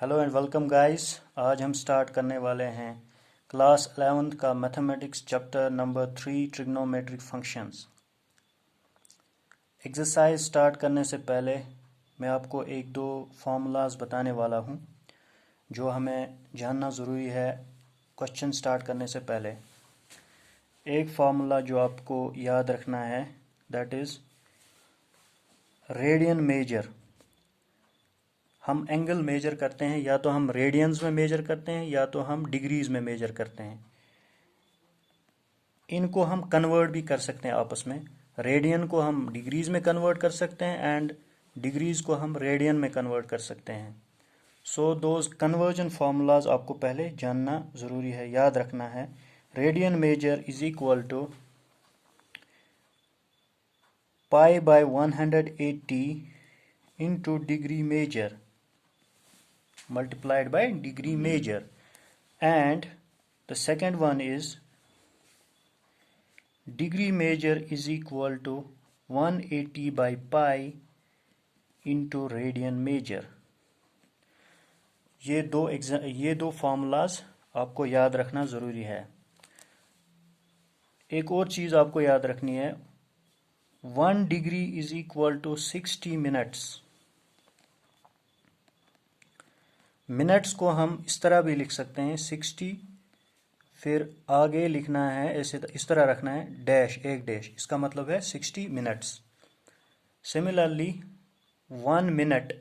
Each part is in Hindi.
Hello and welcome guys. आज हम स्टार्ट करने वाले हैं क्लास 11th का mathematics chapter number 3 trigonometric functions. Exercise start करने से पहले मैं आपको एक दो फार्मूलाज बताने वाला हूं जो हमें जानना ज़रूरी है क्वेश्चन स्टार्ट करने से पहले। एक फार्मूला जो आपको याद रखना है दैट इज़ रेडियन मेजर। हम एंगल मेजर करते हैं या तो हम रेडियंस में मेजर करते हैं या तो हम डिग्रीज में मेजर करते हैं। इनको हम कन्वर्ट भी कर सकते हैं आपस में। रेडियन को हम डिग्रीज में कन्वर्ट कर सकते हैं एंड डिग्रीज को हम रेडियन में कन्वर्ट कर सकते हैं। सो दोज कन्वर्जन फार्मूलाज आपको पहले जानना ज़रूरी है, याद रखना है। Radian measure is equal to pi by 180 into degree measure multiplied by degree measure, and the second one is degree measure is equal to 180 by pi into radian measure। ये दो फार्मूलाज आपको याद रखना ज़रूरी है। एक और चीज़ आपको याद रखनी है, 1 degree is equal to 60 minutes. Minutes को हम इस तरह भी लिख सकते हैं 60, फिर आगे लिखना है ऐसे, इस तरह रखना है डैश, एक डैश, इसका मतलब है 60 minutes. Similarly 1 minute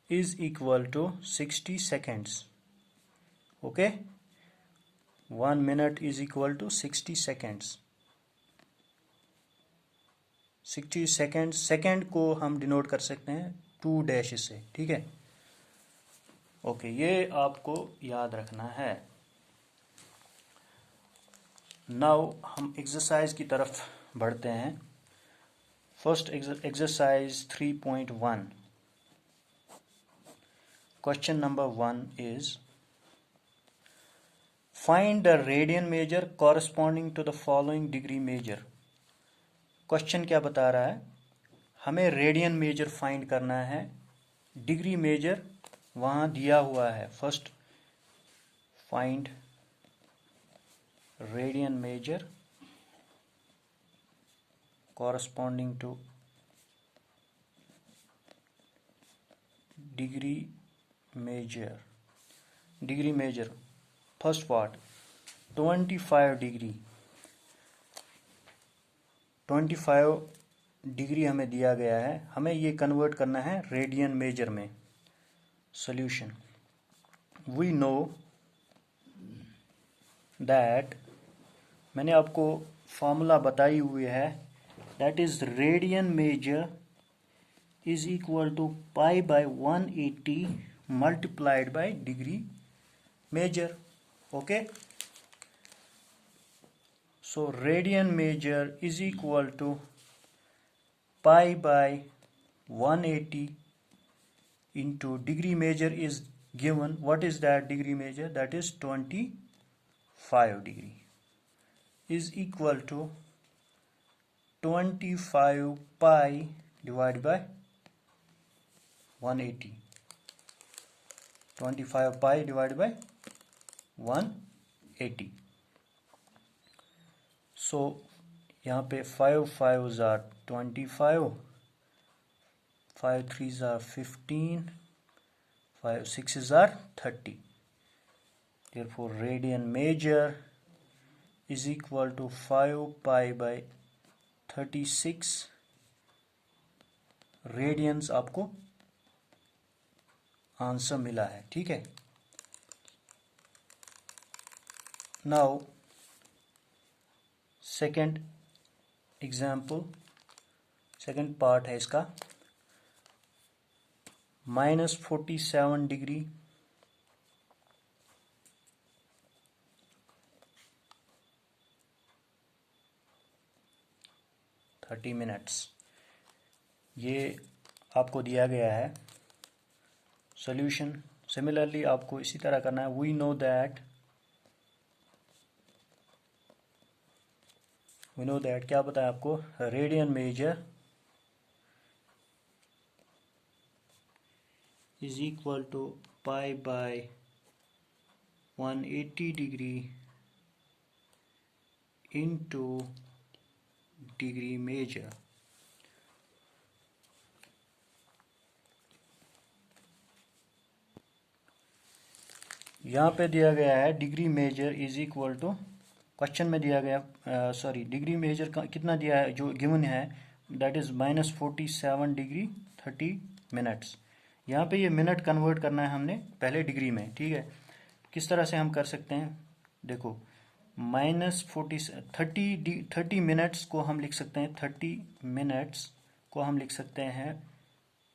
is equal to 60 seconds. Okay, 1 minute is equal to 60 seconds. 60 second, second को हम डिनोट कर सकते हैं 2 डैश से, ठीक है। ओके, ये आपको याद रखना है। नाउ हम एक्सरसाइज की तरफ बढ़ते हैं। First exercise 3.1, question number 1 is find the radian measure corresponding to the following degree measure. Question क्या बता रहा है, हमें रेडियन मेजर फाइंड करना है, डिग्री मेजर वहाँ दिया हुआ है। First find radian major corresponding to degree measure। degree measure first part 25 degree. 25 degree हमें दिया गया है, हमें ये कन्वर्ट करना है रेडियन मेजर में। सॉल्यूशन, वी नो दैट, मैंने आपको फार्मूला बताई हुई है, that is radian measure is equal to pi by 180 multiplied by degree measure। okay, so radian measure is equal to pi by 180 into degree measure is given, what is that degree measure, that is 25 degree, is equal to 25 pi divided by 180, 25 pi divided by 180। सो यहाँ पे 5 5s are 25, 5 3s are 15, 5 6s are 30। therefore radian measure is equal to 5 pi by 36 radiance आपको आंसर मिला है, ठीक है। Now second example, second part है इसका, -47 डिग्री, -30 ये आपको दिया गया है। सॉल्यूशन, सिमिलरली आपको इसी तरह करना है। वी नो दैट क्या बताया आपको, radian measure is equal to pi by 180 degree into degree major. यहाँ पे दिया गया है degree measure is equal to, question में दिया गया सॉरी डिग्री मेजर का कितना दिया है जो गिवन है, दैट इज -47 डिग्री 30 मिनट्स। यहाँ पे ये मिनट कन्वर्ट करना है हमने पहले डिग्री में, ठीक है। किस तरह से हम कर सकते हैं, देखो -30 मिनट्स को हम लिख सकते हैं, 30 मिनट्स को हम लिख सकते हैं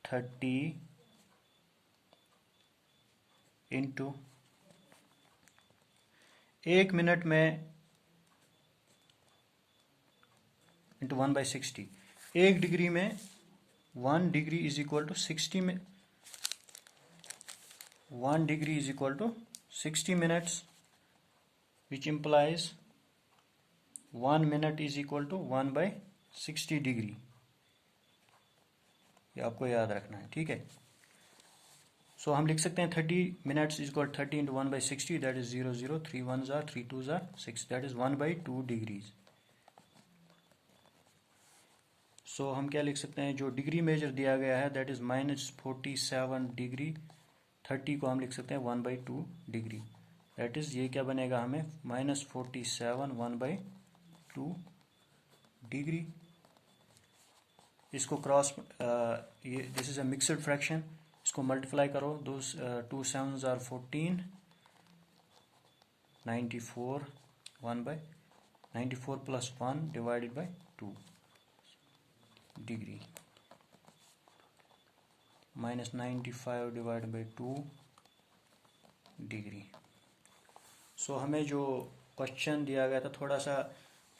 30 इंटू 1 मिनट में इंटू 1/60। 1 डिग्री में 1 डिग्री इज इक्वल टू 60 में 1 degree is equal to 60 minutes, which implies 1 minute is equal to 1/60 degree. ये आपको याद रखना है, ठीक है। सो हम लिख सकते हैं 30 minutes is equal 30 into 1/60, that is 0 0 3 1 3 2 6, that is 1/2 degrees. So हम क्या लिख सकते हैं, जो डिग्री मेजर दिया गया है दैट इज -47 डिग्री 30 को हम लिख सकते हैं 1/2 डिग्री, दैट इज ये क्या बनेगा हमें -47 1/2 डिग्री। इसको क्रॉस ये this is a mixed fraction, इसको मल्टीप्लाई करो, 2 7s are 14, 94 1/94 plus 1 divided by 2 degree, -95 divided by 2 degree. So हमें जो क्वेश्चन दिया गया था थोड़ा सा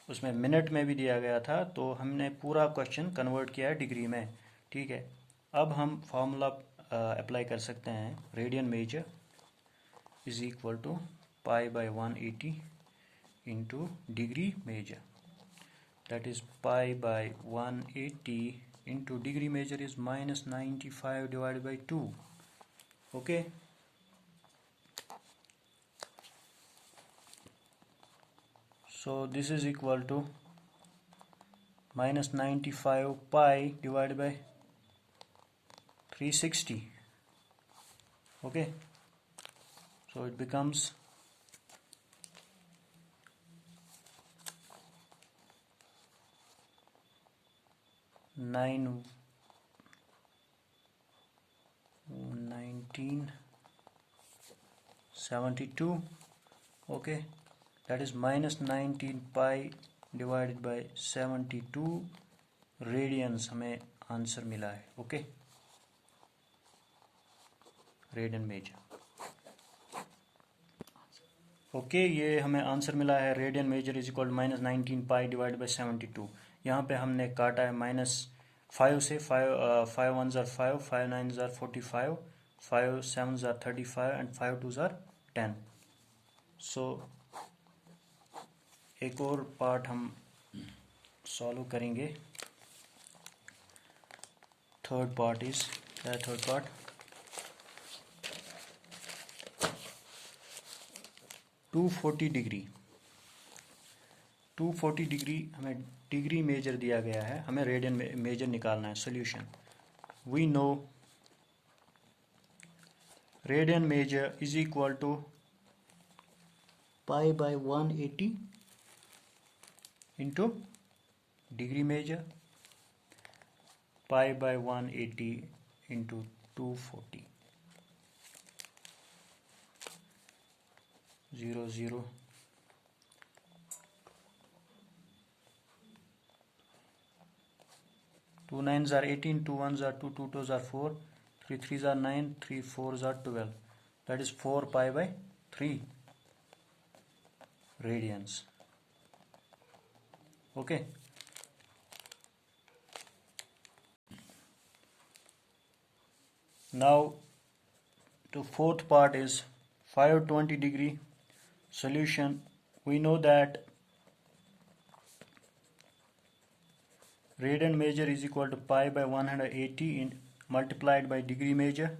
उसमें मिनट में भी दिया गया था, तो हमने पूरा क्वेश्चन कन्वर्ट किया है डिग्री में, ठीक है। अब हम फार्मूला अप्लाई कर सकते हैं, radian measure is equal to pi by 180 into degree measure, that is pi by 180 into degree measure is -95 divided by 2, okay. So this is equal to -95 pi divided by 360, okay. So it becomes 1972, okay. That is -19 pi divided by 72 radiance हमें आंसर मिला है, ओके। Radian major, okay. ये हमें आंसर मिला है, radian measure is equal -19 pi divide by 72। यहाँ पे हमने काटा है -5 से, 5 1s are 5, 5 9s are 45, 5 7s are 35 and 5 2s are 10। सो एक और पार्ट हम सॉल्व करेंगे, थर्ड पार्ट इज, क्या है थर्ड पार्ट, टू 240 डिग्री हमें डिग्री मेजर दिया गया है, हमें रेडियन मेजर निकालना है। Solution, we know radian measure is equal to pi by 180 into degree measure, pi by 180 into 240, 0 0 2 9s are 18, 2 1s are 2, 2 2s are 4, 3 3s are 9, 3 4s are 12, that is 4 pi by 3 radians, okay. Now the fourth part is 520 degree. Solution, we know that radian measure is equal to pi by 180 multiplied by degree measure,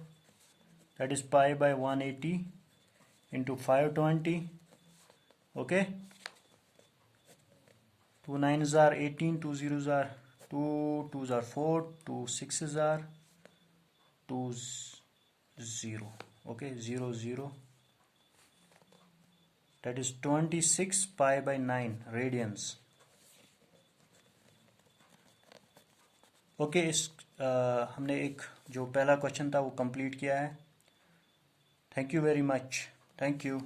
that is pi by 180 into 520. Okay, 2 9s are 18, 2 zeros are 2, 2s are 4, 2 6s are 2 0. Okay, 0 0, that is 26 pi by 9 radians. Okay, हमने एक जो पहला क्वेश्चन था वो कंप्लीट किया है. Thank you very much. Thank you.